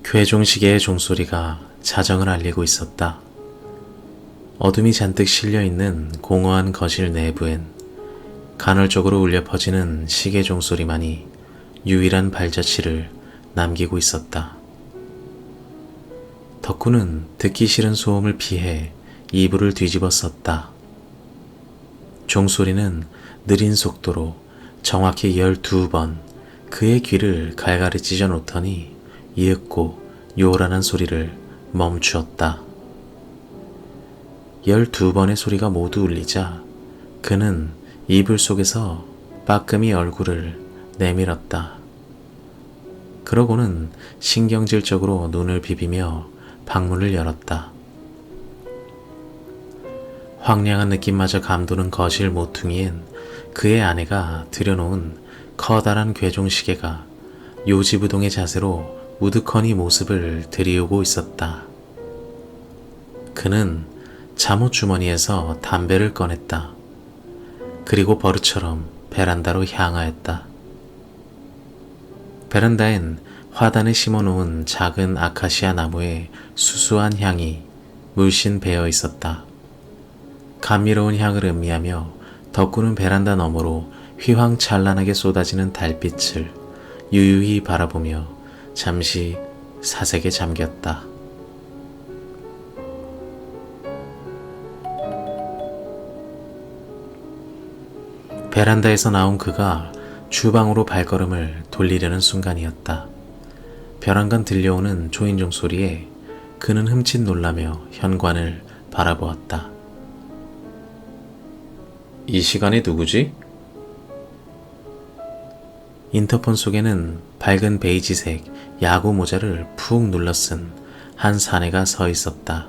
괴종시계의 종소리가 자정을 알리고 있었다. 어둠이 잔뜩 실려있는 공허한 거실 내부엔 간헐적으로 울려 퍼지는 시계 종소리만이 유일한 발자취를 남기고 있었다. 덕후는 듣기 싫은 소음을 피해 이불을 뒤집어 썼다. 종소리는 느린 속도로 정확히 12번 그의 귀를 갈갈이 찢어 놓더니 이윽고 요란한 소리를 멈추었다. 12번의 소리가 모두 울리자 그는 이불 속에서 빠끔히 얼굴을 내밀었다. 그러고는 신경질적으로 눈을 비비며 방문을 열었다. 황량한 느낌마저 감도는 거실 모퉁이엔 그의 아내가 들여놓은 커다란 괴종시계가 요지부동의 자세로 우두커니 모습을 들이우고 있었다. 그는 잠옷 주머니에서 담배를 꺼냈다. 그리고 버릇처럼 베란다로 향하였다. 베란다엔 화단에 심어놓은 작은 아카시아 나무에 수수한 향이 물씬 배어 있었다. 감미로운 향을 음미하며 덕구는 베란다 너머로 휘황찬란하게 쏟아지는 달빛을 유유히 바라보며 잠시 사색에 잠겼다. 베란다에서 나온 그가 주방으로 발걸음을 돌리려는 순간이었다. 벼랑간 들려오는 초인종 소리에 그는 흠칫 놀라며 현관을 바라보았다. 이 시간에 누구지? 인터폰 속에는 밝은 베이지색 야구 모자를 푹 눌러쓴 한 사내가 서 있었다.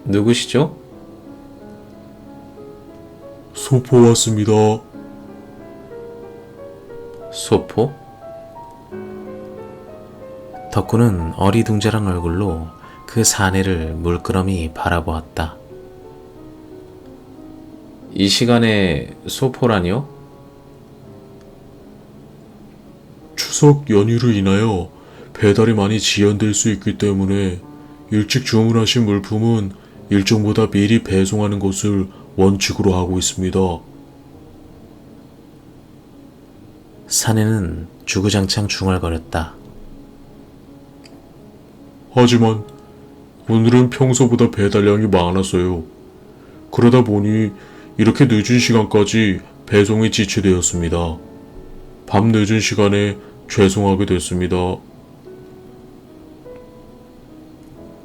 누구시죠? 소포 왔습니다. 소포? 덕구는 어리둥절한 얼굴로 그 사내를 물끄러미 바라보았다. 이 시간에 소포라니요? 추석 연휴로 인하여 배달이 많이 지연될 수 있기 때문에 일찍 주문하신 물품은 일정보다 미리 배송하는 것을 원칙으로 하고 있습니다. 사내는 주구장창 중얼거렸다. 하지만 오늘은 평소보다 배달량이 많았어요. 그러다 보니 이렇게 늦은 시간까지 배송이 지체되었습니다. 밤 늦은 시간에 죄송하게 됐습니다.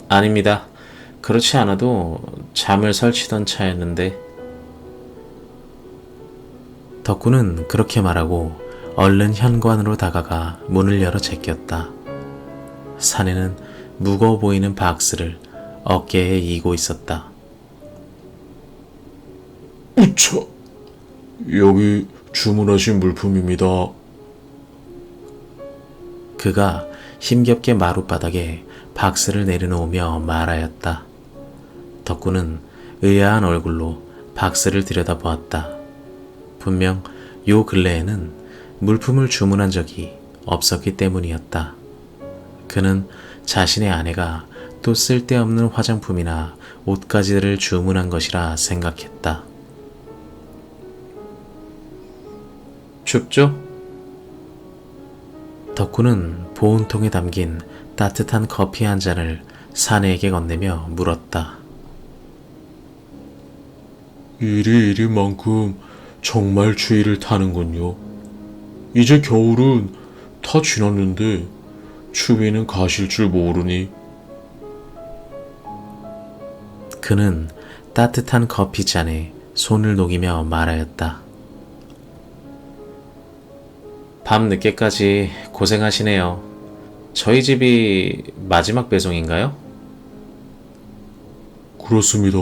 아닙니다. 그렇지 않아도 잠을 설치던 차였는데. 덕구는 그렇게 말하고 얼른 현관으로 다가가 문을 열어 제꼈다. 사내는 무거워 보이는 박스를 어깨에 이고 있었다. 우차! 여기 주문하신 물품입니다. 그가 힘겹게 마룻바닥에 박스를 내려놓으며 말하였다. 덕구는 의아한 얼굴로 박스를 들여다보았다. 분명 요 근래에는 물품을 주문한 적이 없었기 때문이었다. 그는 자신의 아내가 또 쓸데없는 화장품이나 옷가지들을 주문한 것이라 생각했다. 춥죠? 덕구는 보온통에 담긴 따뜻한 커피 한 잔을 사내에게 건네며 물었다. 일이 일인 만큼 정말 추위를 타는군요. 이제 겨울은 다 지났는데 추위는 가실 줄 모르니. 그는 따뜻한 커피 잔에 손을 녹이며 말하였다. 밤 늦게까지 고생하시네요. 저희 집이 마지막 배송인가요? 그렇습니다.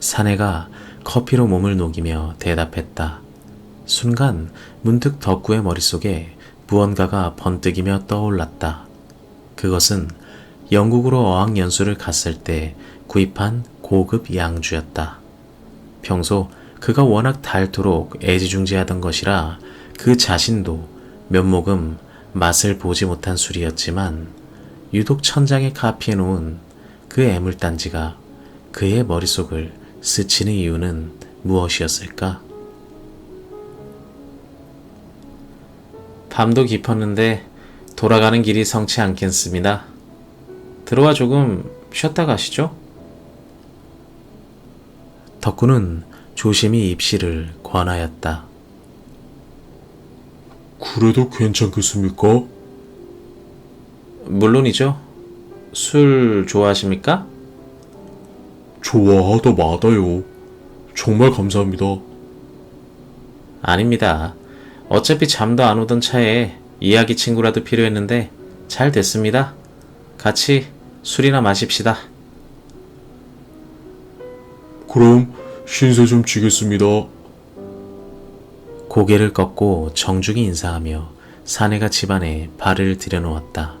사내가 커피로 몸을 녹이며 대답했다. 순간 문득 덕구의 머릿속에 무언가가 번뜩이며 떠올랐다. 그것은 영국으로 어학연수를 갔을 때 구입한 고급 양주였다. 평소 그가 워낙 닳도록 애지중지하던 것이라 그 자신도 면목은 맛을 보지 못한 술이었지만 유독 천장에 카피해 놓은 그 애물단지가 그의 머릿속을 스치는 이유는 무엇이었을까? 밤도 깊었는데 돌아가는 길이 성치 않겠습니다. 들어와 조금 쉬었다 가시죠? 덕구는 조심히 입시를 권하였다. 그래도 괜찮겠습니까? 물론이죠. 술 좋아하십니까? 좋아하다 마다요. 정말 감사합니다. 아닙니다. 어차피 잠도 안 오던 차에 이야기 친구라도 필요했는데 잘 됐습니다. 같이 술이나 마십시다. 그럼 신세 좀 지겠습니다. 고개를 꺾고 정중히 인사하며 사내가 집안에 발을 들여놓았다.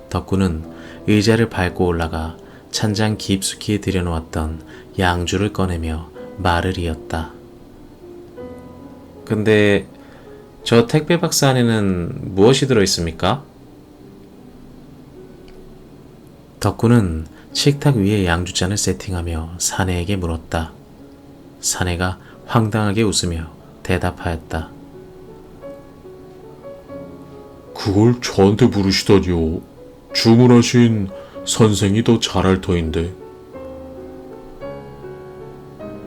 덕구는 의자를 밟고 올라가 찬장 깊숙이 들여놓았던 양주를 꺼내며 말을 이었다. 근데 저 택배 박스 안에는 무엇이 들어있습니까? 덕구는 식탁 위에 양주잔을 세팅하며 사내에게 물었다. 사내가 황당하게 웃으며 대답하였다. 그걸 저한테 물으시다니요. 주문하신 선생이 더 잘할 터인데.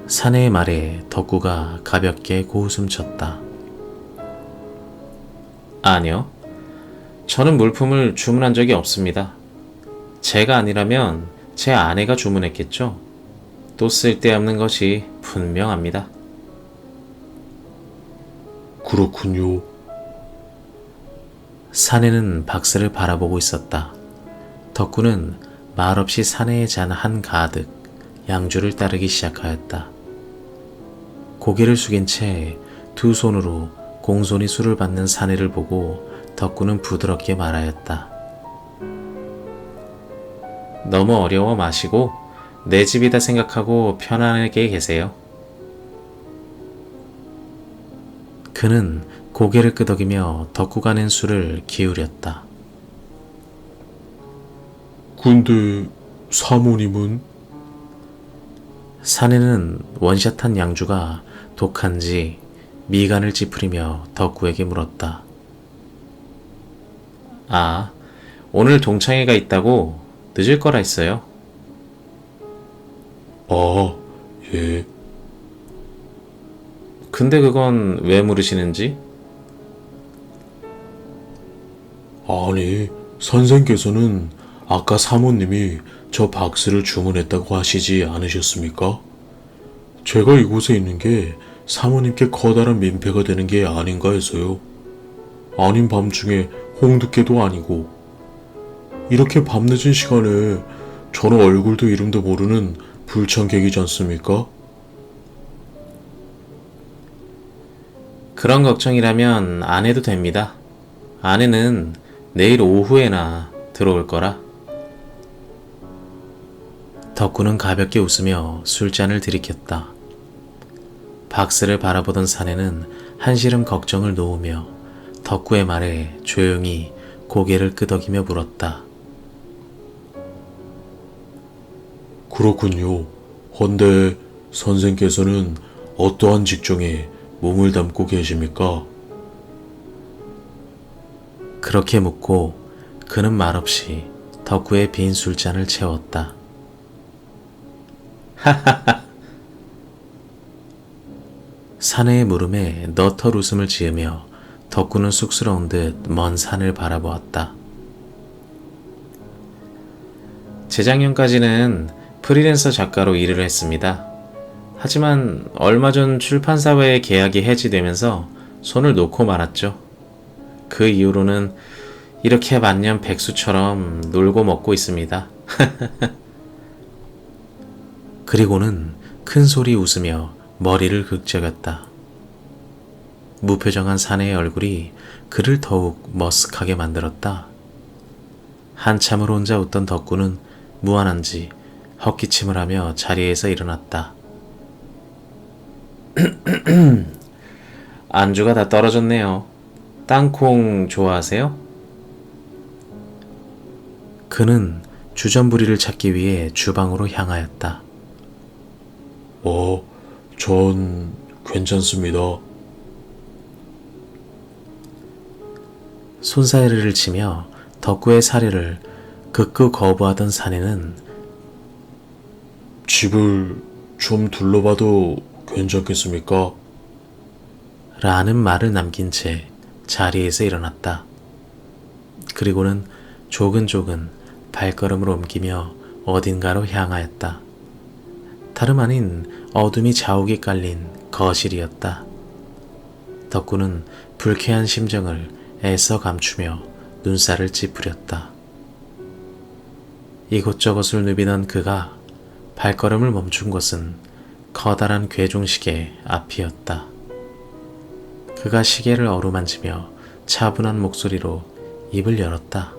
사내의 말에 덕구가 가볍게 고웃음 쳤다. 아니요. 저는 물품을 주문한 적이 없습니다. 제가 아니라면 제 아내가 주문했겠죠. 또 쓸데없는 것이 분명합니다. 그렇군요. 사내는 박스를 바라보고 있었다. 덕구는 말없이 사내의 잔 한 가득 양주를 따르기 시작하였다. 고개를 숙인 채 두 손으로 공손히 술을 받는 사내를 보고 덕구는 부드럽게 말하였다. 너무 어려워 마시고 내 집이다 생각하고 편안하게 계세요. 그는 고개를 끄덕이며 덕구가 낸 술을 기울였다. 근데 사모님은? 사내는 원샷한 양주가 독한지 미간을 찌푸리며 덕구에게 물었다. 아, 오늘 동창회가 있다고 늦을 거라 했어요. 아, 예. 근데 그건 왜 물으시는지? 아니, 선생께서는 아까 사모님이 저 박스를 주문했다고 하시지 않으셨습니까? 제가 이곳에 있는 게 사모님께 커다란 민폐가 되는 게 아닌가 해서요. 아닌 밤중에 홍두깨도 아니고 이렇게 밤늦은 시간에 저는 얼굴도 이름도 모르는 불청객이지 않습니까? 그런 걱정이라면 안 해도 됩니다. 아내는 내일 오후에나 들어올 거라. 덕구는 가볍게 웃으며 술잔을 들이켰다. 박스를 바라보던 사내는 한시름 걱정을 놓으며 덕구의 말에 조용히 고개를 끄덕이며 물었다. 그렇군요. 헌데 선생께서는 어떠한 직종에 몸을 담고 계십니까? 그렇게 묻고 그는 말없이 덕구의 빈 술잔을 채웠다. 사내의 물음에 너털 웃음을 지으며 덕구는 쑥스러운 듯 먼 산을 바라보았다. 재작년까지는 프리랜서 작가로 일을 했습니다. 하지만 얼마 전 출판사와의 계약이 해지되면서 손을 놓고 말았죠. 그 이후로는 이렇게 만년 백수처럼 놀고 먹고 있습니다. 그리고는 큰 소리 웃으며 머리를 긁적였다. 무표정한 사내의 얼굴이 그를 더욱 머쓱하게 만들었다. 한참을 혼자 웃던 덕구는 무안한지 헛기침을 하며 자리에서 일어났다. 안주가 다 떨어졌네요. 땅콩 좋아하세요? 그는 주전부리를 찾기 위해 주방으로 향하였다. 전 괜찮습니다. 손사래를 치며 덕구의 사례를 극구 거부하던 사내는 집을 좀 둘러봐도 괜찮겠습니까? 라는 말을 남긴 채 자리에서 일어났다. 그리고는 조근조근 발걸음을 옮기며 어딘가로 향하였다. 다름 아닌 어둠이 자욱이 깔린 거실이었다. 덕구는 불쾌한 심정을 애써 감추며 눈살을 찌푸렸다. 이곳저곳을 누비던 그가 발걸음을 멈춘 곳은 커다란 괴종시계 앞이었다. 그가 시계를 어루만지며 차분한 목소리로 입을 열었다.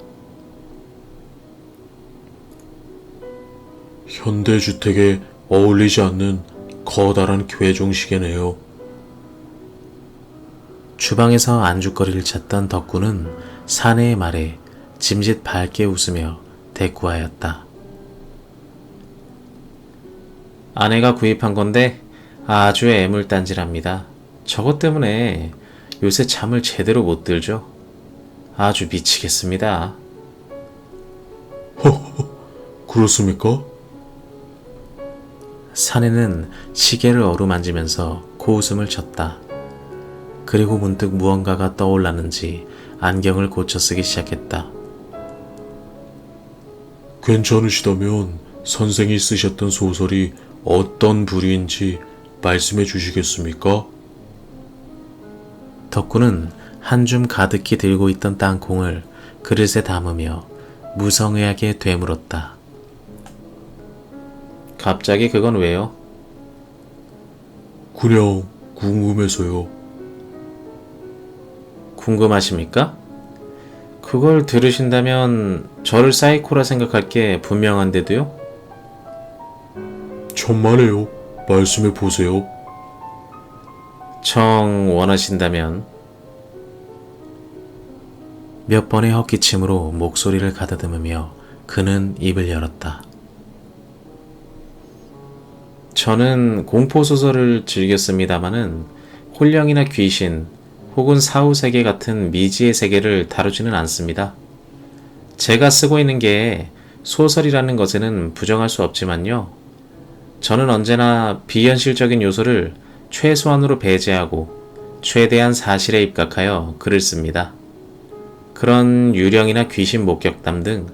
현대주택에 어울리지 않는 커다란 괴종시계네요. 주방에서 안주거리를 찾던 덕구는 사내의 말에 짐짓 밝게 웃으며 대꾸하였다. 아내가 구입한 건데 아주 애물단지랍니다. 저것 때문에 요새 잠을 제대로 못 들죠. 아주 미치겠습니다. 그렇습니까? 사내는 시계를 어루만지면서 고웃음을 쳤다. 그리고 문득 무언가가 떠올랐는지 안경을 고쳐 쓰기 시작했다. 괜찮으시다면 선생이 쓰셨던 소설이 어떤 부류인지 말씀해 주시겠습니까? 덕구는 한 줌 가득히 들고 있던 땅콩을 그릇에 담으며 무성의하게 되물었다. 갑자기 그건 왜요? 그냥 궁금해서요. 궁금하십니까? 그걸 들으신다면 저를 사이코라 생각할 게 분명한데도요? 천만에요. 말씀해 보세요. 정 원하신다면 몇 번의 헛기침으로 목소리를 가다듬으며 그는 입을 열었다. 저는 공포소설을 즐겼습니다마는 혼령이나 귀신 혹은 사후세계 같은 미지의 세계를 다루지는 않습니다. 제가 쓰고 있는 게 소설이라는 것에는 부정할 수 없지만요. 저는 언제나 비현실적인 요소를 최소한으로 배제하고 최대한 사실에 입각하여 글을 씁니다. 그런 유령이나 귀신 목격담 등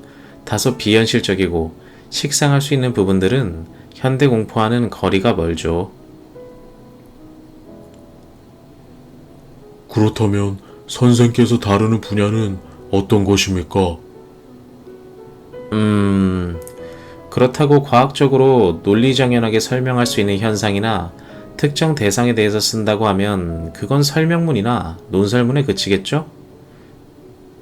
다소 비현실적이고 식상할 수 있는 부분들은 현대 공포와는 거리가 멀죠. 그렇다면 선생께서 다루는 분야는 어떤 것입니까? 그렇다고 과학적으로 논리정연하게 설명할 수 있는 현상이나 특정 대상에 대해서 쓴다고 하면 그건 설명문이나 논설문에 그치겠죠?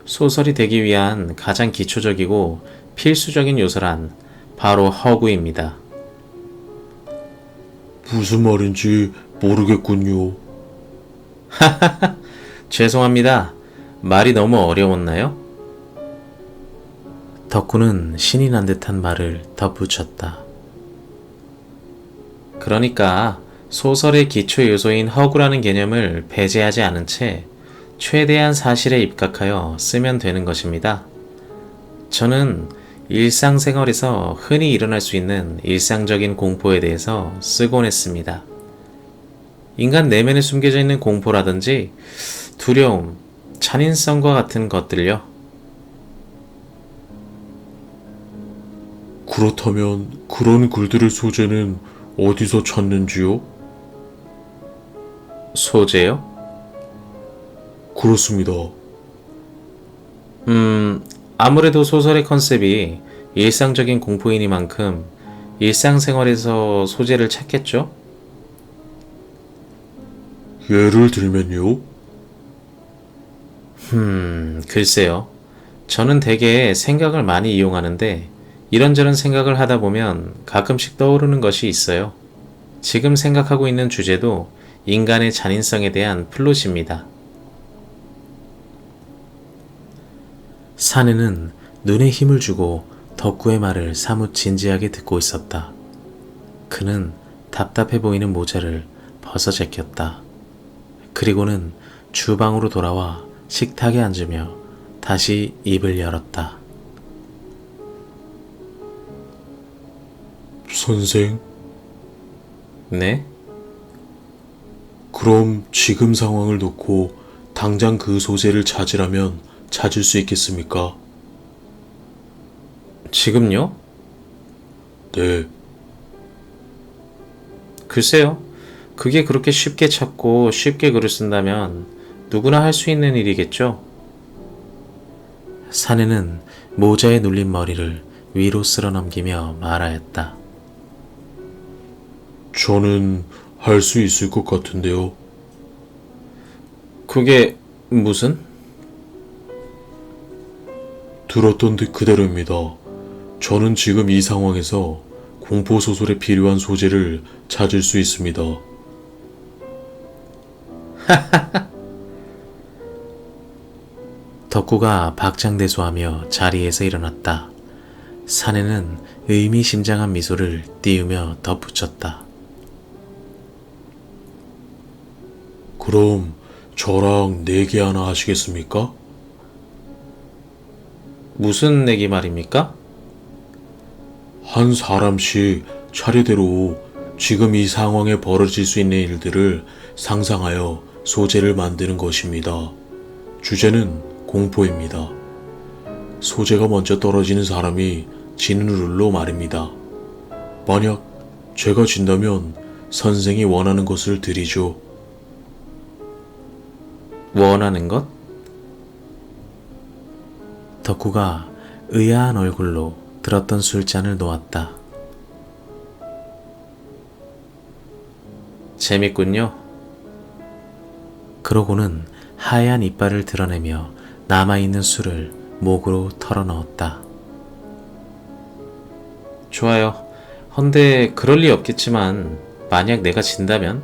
소설이 되기 위한 가장 기초적이고 필수적인 요소란 바로 허구입니다. 무슨 말인지 모르겠군요. 죄송합니다. 말이 너무 어려웠나요? 덕구는 신이 난 듯한 말을 덧붙였다. 그러니까 소설의 기초 요소인 허구라는 개념을 배제하지 않은 채 최대한 사실에 입각하여 쓰면 되는 것입니다. 저는 일상생활에서 흔히 일어날 수 있는 일상적인 공포에 대해서 쓰곤 했습니다. 인간 내면에 숨겨져 있는 공포라든지 두려움, 잔인성과 같은 것들요. 그렇다면 그런 글들의 소재는 어디서 찾는지요? 소재요? 그렇습니다. 아무래도 소설의 컨셉이 일상적인 공포이니만큼 일상생활에서 소재를 찾겠죠? 예를 들면요? 글쎄요. 저는 되게 생각을 많이 이용하는데 이런저런 생각을 하다 보면 가끔씩 떠오르는 것이 있어요. 지금 생각하고 있는 주제도 인간의 잔인성에 대한 플롯입니다. 사내는 눈에 힘을 주고 덕구의 말을 사뭇 진지하게 듣고 있었다. 그는 답답해 보이는 모자를 벗어 제꼈다. 그리고는 주방으로 돌아와 식탁에 앉으며 다시 입을 열었다. 선생, 네? 그럼 지금 상황을 놓고 당장 그 소재를 찾으라면 찾을 수 있겠습니까? 지금요? 네, 글쎄요. 그게 그렇게 쉽게 찾고 쉽게 글을 쓴다면 누구나 할 수 있는 일이겠죠? 사내는 모자에 눌린 머리를 위로 쓸어 넘기며 말하였다. 저는 할 수 있을 것 같은데요. 그게 무슨? 들었던 듯 그대로입니다. 저는 지금 이 상황에서 공포소설에 필요한 소재를 찾을 수 있습니다. 덕구가 박장대소하며 자리에서 일어났다. 사내는 의미심장한 미소를 띄우며 덧붙였다. 그럼 저랑 내기 하나 하시겠습니까? 무슨 내기 말입니까? 한 사람씩 차례대로 지금 이 상황에 벌어질 수 있는 일들을 상상하여 소재를 만드는 것입니다. 주제는 공포입니다. 소재가 먼저 떨어지는 사람이 지는 룰로 말입니다. 만약 제가 진다면 선생이 원하는 것을 드리죠. 원하는 것? 덕구가 의아한 얼굴로 들었던 술잔을 놓았다. 재밌군요. 그러고는 하얀 이빨을 드러내며 남아있는 술을 목으로 털어넣었다. 좋아요. 헌데 그럴 리 없겠지만 만약 내가 진다면?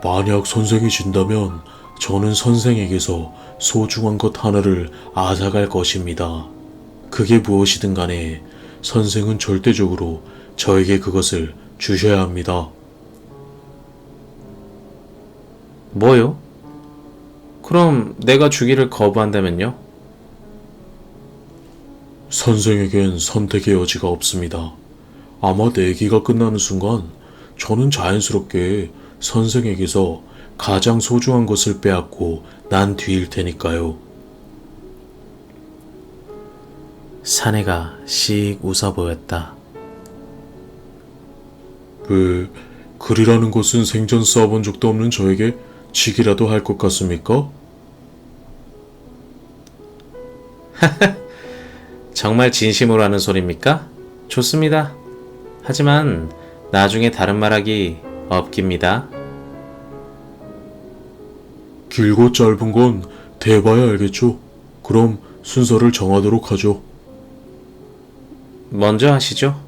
만약 선생이 진다면 저는 선생에게서 소중한 것 하나를 앗아갈 것입니다. 그게 무엇이든 간에 선생은 절대적으로 저에게 그것을 주셔야 합니다. 뭐요? 그럼 내가 주기를 거부한다면요? 선생에겐 선택의 여지가 없습니다. 아마 내기가 끝나는 순간 저는 자연스럽게 선생에게서 가장 소중한 것을 빼앗고 난 뒤일 테니까요. 사내가 씩 웃어 보였다. 왜 글이라는 것은 생전 써본 적도 없는 저에게 지기라도 할 것 같습니까? 정말 진심으로 하는 소리입니까? 좋습니다. 하지만 나중에 다른 말하기 없깁니다. 길고 짧은 건 대봐야 알겠죠? 그럼 순서를 정하도록 하죠. 먼저 하시죠.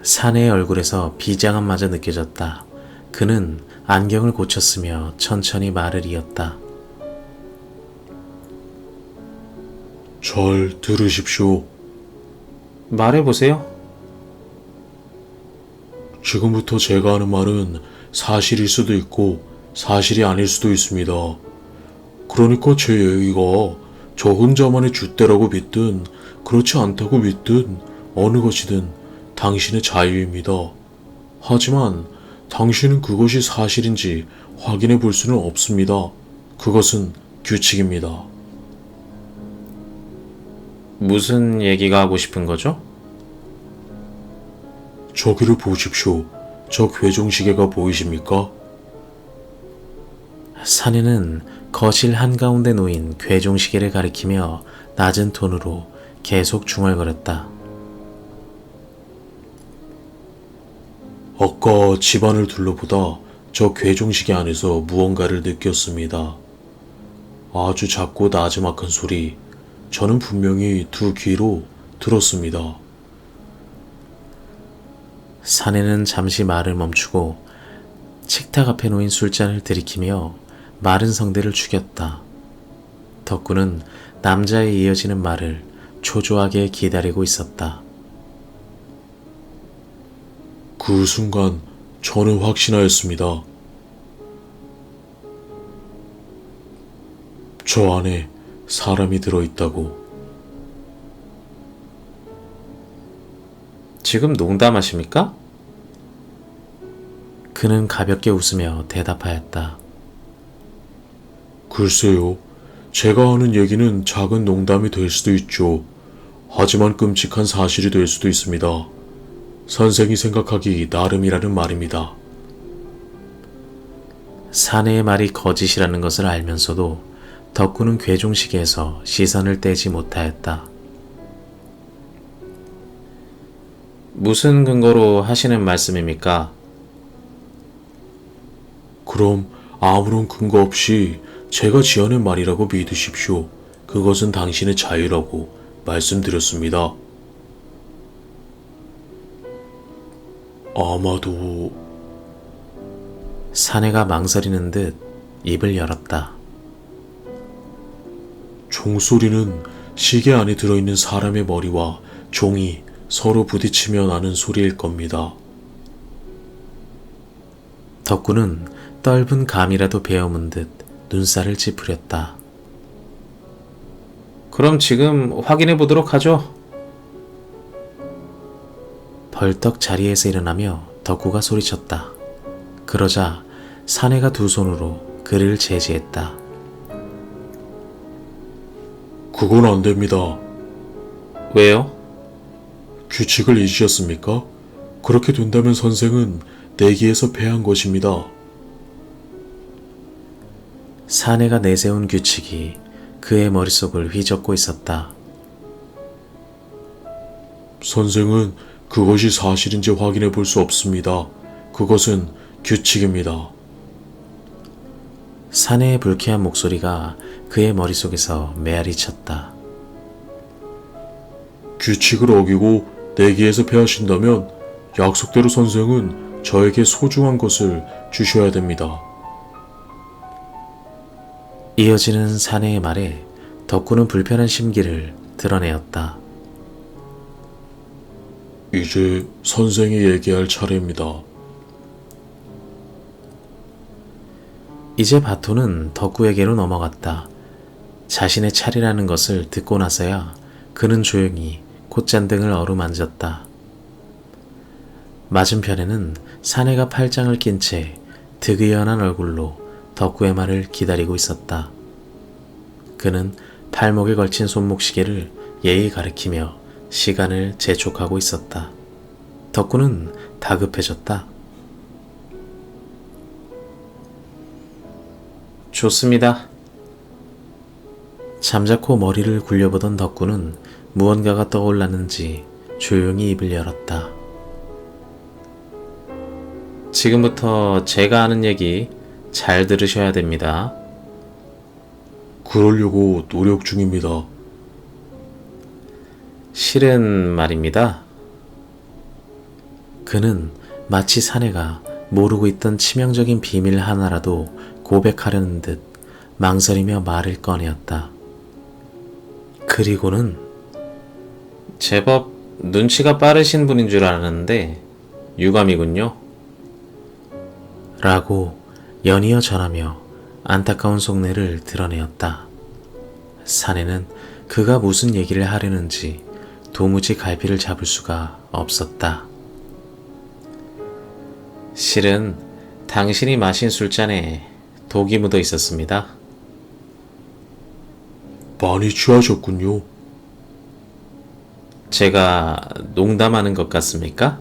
사내의 얼굴에서 비장함마저 느껴졌다. 그는 안경을 고쳤으며 천천히 말을 이었다. 잘 들으십시오. 말해보세요. 지금부터 제가 하는 말은 사실일 수도 있고 사실이 아닐 수도 있습니다. 그러니까 제 얘기가 저 혼자만의 줏대라고 믿든 그렇지 않다고 믿든 어느 것이든 당신의 자유입니다. 하지만 당신은 그것이 사실인지 확인해 볼 수는 없습니다. 그것은 규칙입니다. 무슨 얘기가 하고 싶은 거죠? 저기를 보십시오. 저 괴종시계가 보이십니까? 사내는 거실 한가운데 놓인 괴종시계를 가리키며 낮은 톤으로 계속 중얼거렸다. 아까 집안을 둘러보다 저 괴종시계 안에서 무언가를 느꼈습니다. 아주 작고 나지막한 소리. 저는 분명히 두 귀로 들었습니다. 사내는 잠시 말을 멈추고 식탁 앞에 놓인 술잔을 들이키며 마른 성대를 죽였다. 덕구는 남자의 이어지는 말을 초조하게 기다리고 있었다. 그 순간 저는 확신하였습니다. 저 안에 사람이 들어있다고. 지금 농담하십니까? 그는 가볍게 웃으며 대답하였다. 글쎄요. 제가 하는 얘기는 작은 농담이 될 수도 있죠. 하지만 끔찍한 사실이 될 수도 있습니다. 선생이 생각하기 나름이라는 말입니다. 사내의 말이 거짓이라는 것을 알면서도 덕구는 괴종시계에서 시선을 떼지 못하였다. 무슨 근거로 하시는 말씀입니까? 그럼 아무런 근거 없이 제가 지어낸 말이라고 믿으십시오. 그것은 당신의 자유라고 말씀드렸습니다. 아마도 사내가 망설이는 듯 입을 열었다. 종소리는 시계 안에 들어있는 사람의 머리와 종이 서로 부딪히며 나는 소리일 겁니다. 덕구는 떫은 감이라도 베어문 듯 눈살을 찌푸렸다. 그럼 지금 확인해 보도록 하죠. 벌떡 자리에서 일어나며 덕구가 소리쳤다. 그러자 사내가 두 손으로 그를 제지했다. 그건 안 됩니다. 왜요? 규칙을 잊으셨습니까? 그렇게 된다면 선생은 내기에서 패한 것입니다. 사내가 내세운 규칙이 그의 머릿속을 휘젓고 있었다. 선생은 그것이 사실인지 확인해 볼 수 없습니다. 그것은 규칙입니다. 사내의 불쾌한 목소리가 그의 머릿속에서 메아리 쳤다. 규칙을 어기고 내기에서 패하신다면 약속대로 선생은 저에게 소중한 것을 주셔야 됩니다. 이어지는 사내의 말에 덕구는 불편한 심기를 드러내었다. 이제 선생이 얘기할 차례입니다. 이제 바토는 덕구에게로 넘어갔다. 자신의 차례라는 것을 듣고 나서야 그는 조용히 콧잔등을 어루만졌다. 맞은편에는 사내가 팔짱을 낀 채 득의연한 얼굴로 덕구의 말을 기다리고 있었다. 그는 팔목에 걸친 손목시계를 예의 가리키며 시간을 재촉하고 있었다. 덕구는 다급해졌다. 좋습니다. 잠자코 머리를 굴려보던 덕구는 무언가가 떠올랐는지 조용히 입을 열었다. 지금부터 제가 하는 얘기 잘 들으셔야 됩니다. 그러려고 노력 중입니다. 실은 말입니다. 그는 마치 사내가 모르고 있던 치명적인 비밀 하나라도 고백하려는 듯 망설이며 말을 꺼내었다. 그리고는 제법 눈치가 빠르신 분인 줄 알았는데 유감이군요. 라고 연이어 전하며 안타까운 속내를 드러내었다. 사내는 그가 무슨 얘기를 하려는지 도무지 갈피를 잡을 수가 없었다. 실은 당신이 마신 술잔에 독이 묻어 있었습니다. 많이 취하셨군요. 제가 농담하는 것 같습니까?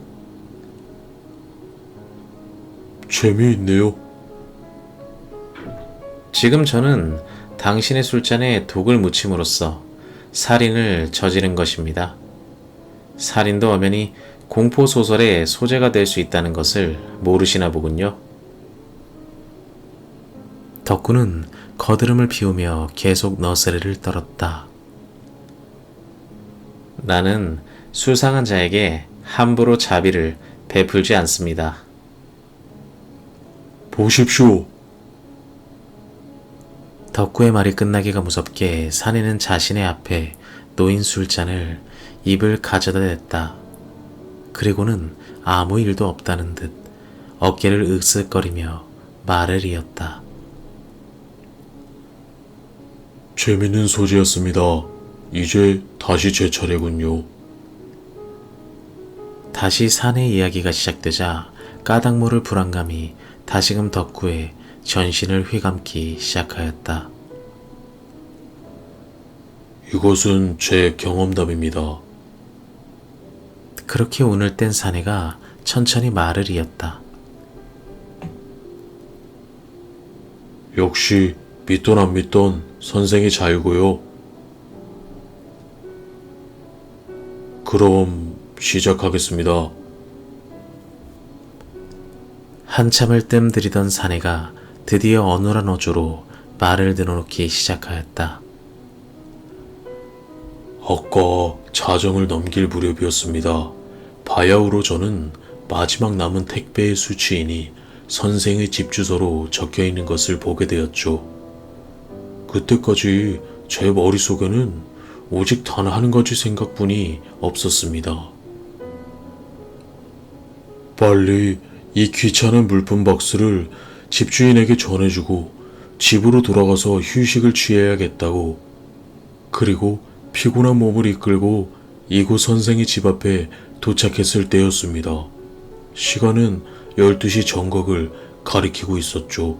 재미있네요. 지금 저는 당신의 술잔에 독을 묻힘으로써 살인을 저지른 것입니다. 살인도 엄연히 공포소설의 소재가 될 수 있다는 것을 모르시나 보군요. 덕구는 거드름을 피우며 계속 너스레를 떨었다. 나는 수상한 자에게 함부로 자비를 베풀지 않습니다. 보십시오. 덕구의 말이 끝나기가 무섭게 사내는 자신의 앞에 놓인 술잔을 입을 가져다 댔다. 그리고는 아무 일도 없다는 듯 어깨를 으쓱거리며 말을 이었다. 재밌는 소재였습니다. 이제 다시 제 차례군요. 다시 사내 이야기가 시작되자 까닭 모를 불안감이 다시금 덕구의 전신을 휘감기 시작하였다. 이것은 제 경험담입니다. 그렇게 운을 뗀 사내가 천천히 말을 이었다. 역시 믿던 안 믿던 선생이 자유고요. 그럼 시작하겠습니다. 한참을 뜸들이던 사내가 드디어 어눌한 어조로 말을 늘어놓기 시작하였다. 아까 자정을 넘길 무렵이었습니다. 바야흐로 저는 마지막 남은 택배의 수취인이 선생의 집 주소로 적혀 있는 것을 보게 되었죠. 그때까지 제 머릿속에는 오직 단 한 가지 생각뿐이 없었습니다. 빨리 이 귀찮은 물품 박스를 집주인에게 전해주고 집으로 돌아가서 휴식을 취해야겠다고. 그리고 피곤한 몸을 이끌고 이곳 선생의 집 앞에 도착했을 때였습니다. 시간은 12시 정각을 가리키고 있었죠.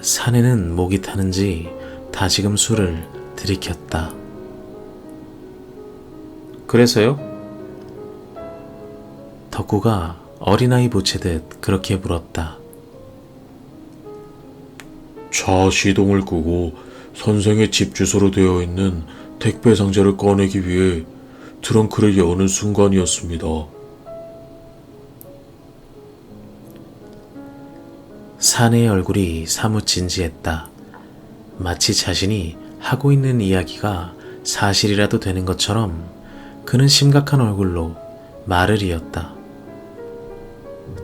사내는 목이 타는지 다시금 술을 들이켰다. 그래서요? 덕구가 어린아이 보채듯 그렇게 물었다. 차 시동을 끄고 선생의 집 주소로 되어 있는 택배 상자를 꺼내기 위해 트렁크를 여는 순간이었습니다. 사내의 얼굴이 사뭇 진지했다. 마치 자신이 하고 있는 이야기가 사실이라도 되는 것처럼 그는 심각한 얼굴로 말을 이었다.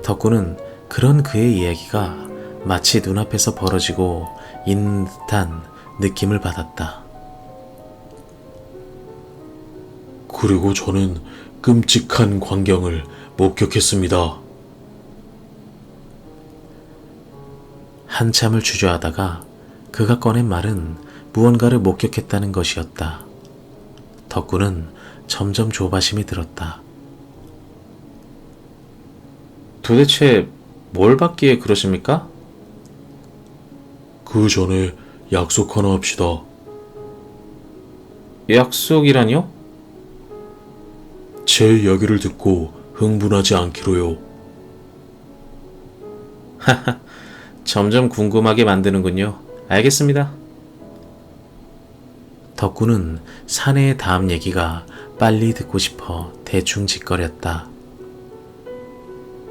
덕구는 그런 그의 이야기가 마치 눈앞에서 벌어지고 있는 듯한 느낌을 받았다. 그리고 저는 끔찍한 광경을 목격했습니다. 한참을 주저하다가 그가 꺼낸 말은 무언가를 목격했다는 것이었다. 덕구는 점점 조바심이 들었다. 도대체 뭘 받기에 그러십니까? 그 전에 약속 하나 합시다. 약속이라니요? 제 이야기를 듣고 흥분하지 않기로요. 점점 궁금하게 만드는군요. 알겠습니다. 덕구는 사내의 다음 얘기가 빨리 듣고 싶어 대충 짓거렸다.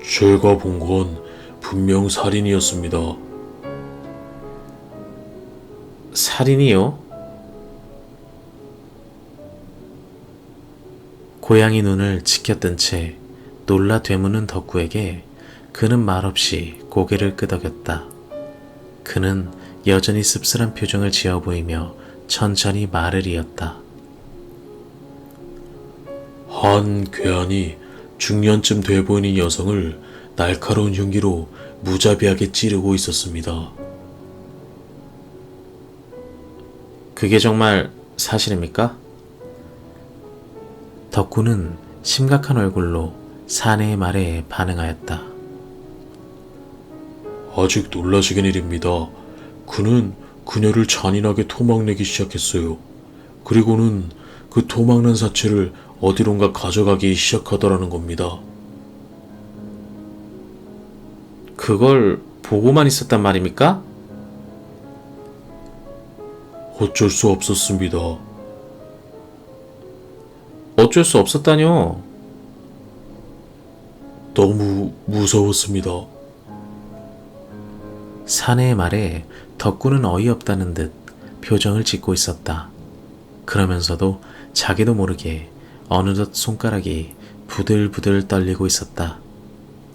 제가 본 건 분명 살인이었습니다. 살인이요? 고양이 눈을 치켜뜬 채 놀라 되무는 덕구에게 그는 말없이 고개를 끄덕였다. 그는 여전히 씁쓸한 표정을 지어 보이며 천천히 말을 이었다. 한 괴한이 중년쯤 돼 보이는 여성을 날카로운 흉기로 무자비하게 찌르고 있었습니다. 그게 정말 사실입니까? 덕구는 심각한 얼굴로 사내의 말에 반응하였다. 아직 놀라시긴 일입니다. 그는 그녀를 잔인하게 토막내기 시작했어요. 그리고는 그 토막난 사체를 어디론가 가져가기 시작하더라는 겁니다. 그걸 보고만 있었단 말입니까? 어쩔 수 없었습니다. 어쩔 수 없었다뇨. 너무 무서웠습니다. 사내의 말에 덕구는 어이없다는 듯 표정을 짓고 있었다. 그러면서도 자기도 모르게 어느덧 손가락이 부들부들 떨리고 있었다.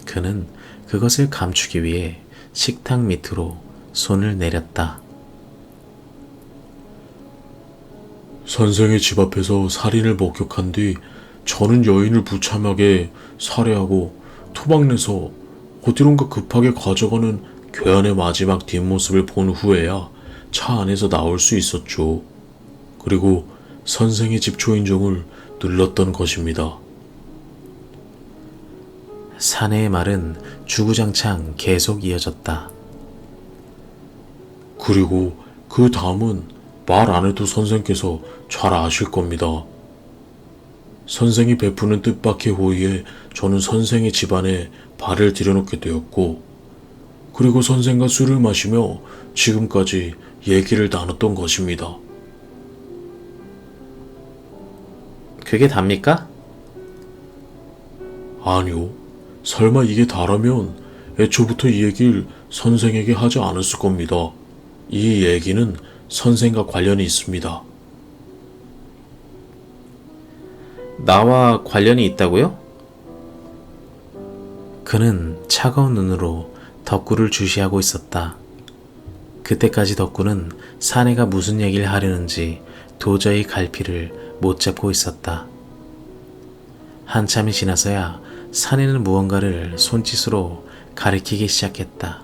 그는 그것을 감추기 위해 식탁 밑으로 손을 내렸다. 선생의 집 앞에서 살인을 목격한 뒤 저는 여인을 무참하게 살해하고 토막내서 어디론가 급하게 가져가는 괴한의 마지막 뒷모습을 본 후에야 차 안에서 나올 수 있었죠. 그리고 선생의 집 초인종을 눌렀던 것입니다. 사내의 말은 주구장창 계속 이어졌다. 그리고 그 다음은 말 안 해도 선생께서 잘 아실 겁니다. 선생이 베푸는 뜻밖의 호의에 저는 선생의 집안에 발을 들여놓게 되었고, 그리고 선생과 술을 마시며 지금까지 얘기를 나눴던 것입니다. 그게 답니까? 아니요. 설마 이게 다라면 애초부터 이 얘기를 선생에게 하지 않았을 겁니다. 이 얘기는 선생과 관련이 있습니다. 나와 관련이 있다고요? 그는 차가운 눈으로 덕구를 주시하고 있었다. 그때까지 덕구는 사내가 무슨 얘기를 하려는지 도저히 갈피를 못 잡고 있었다. 한참이 지나서야 사내는 무언가를 손짓으로 가리키기 시작했다.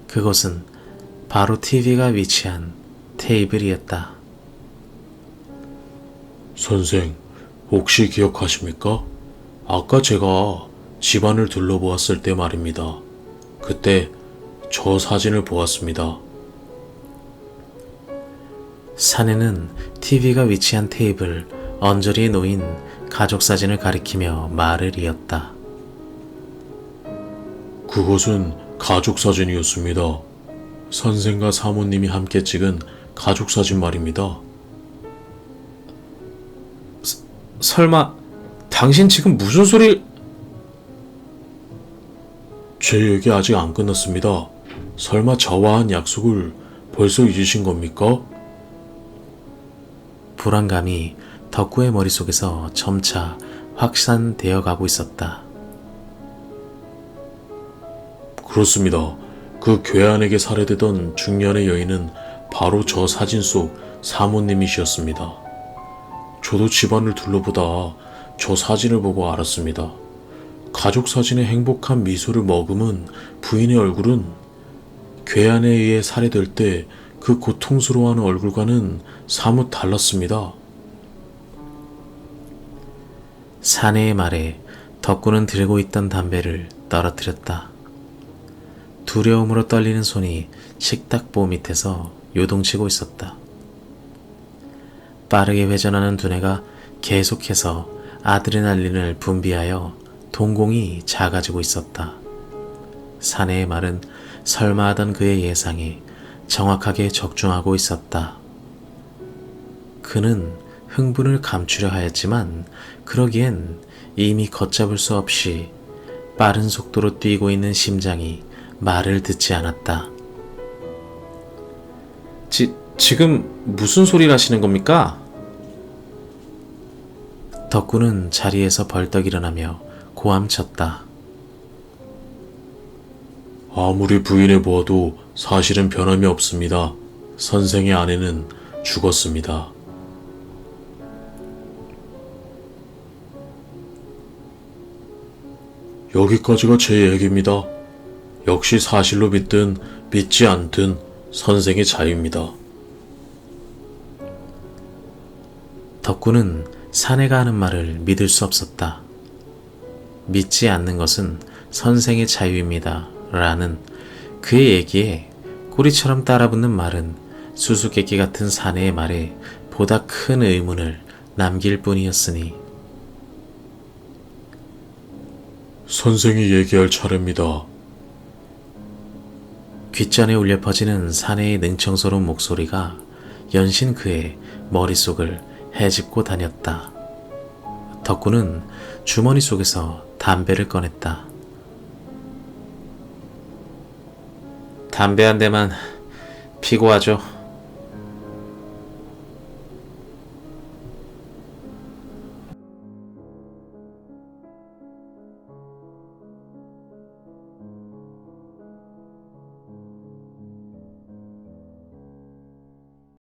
그것은 바로 TV가 위치한 테이블이었다. 선생, 혹시 기억하십니까? 아까 제가 집안을 둘러보았을 때 말입니다. 그때 저 사진을 보았습니다. 사내는 TV가 위치한 테이블 언저리에 놓인 가족 사진을 가리키며 말을 이었다. 그것은 가족 사진이었습니다. 선생과 사모님이 함께 찍은 가족 사진 말입니다. 설마 당신 지금 무슨 소리... 제 얘기 아직 안 끝났습니다. 설마 저와 한 약속을 벌써 잊으신 겁니까? 불안감이 덕구의 머릿속에서 점차 확산되어 가고 있었다. 그렇습니다. 그 괴한에게 살해되던 중년의 여인은 바로 저 사진 속 사모님이셨습니다. 저도 집안을 둘러보다 저 사진을 보고 알았습니다. 가족 사진의 행복한 미소를 머금은 부인의 얼굴은 괴한에 의해 살해될 때 그 고통스러워하는 얼굴과는 사뭇 달랐습니다. 사내의 말에 덕구는 들고 있던 담배를 떨어뜨렸다. 두려움으로 떨리는 손이 식탁보 밑에서 요동치고 있었다. 빠르게 회전하는 두뇌가 계속해서 아드레날린을 분비하여 동공이 작아지고 있었다. 사내의 말은 설마 하던 그의 예상에 정확하게 적중하고 있었다. 그는 흥분을 감추려 하였지만 그러기엔 이미 걷잡을 수 없이 빠른 속도로 뛰고 있는 심장이 말을 듣지 않았다. 지금 무슨 소리를 하시는 겁니까? 덕구는 자리에서 벌떡 일어나며 고함쳤다. 아무리 부인해 보아도 사실은 변함이 없습니다. 선생의 아내는 죽었습니다. 여기까지가 제 얘기입니다. 역시 사실로 믿든 믿지 않든 선생의 자유입니다. 덕구는 사내가 하는 말을 믿을 수 없었다. 믿지 않는 것은 선생의 자유입니다. 라는 그의 얘기에 꼬리처럼 따라붙는 말은 수수께끼 같은 사내의 말에 보다 큰 의문을 남길 뿐이었으니 선생이 얘기할 차례입니다. 귓전에 울려 퍼지는 사내의 능청스러운 목소리가 연신 그의 머릿속을 헤집고 다녔다. 덕구는 주머니 속에서 담배를 꺼냈다. 담배 한 대만 피고 하죠.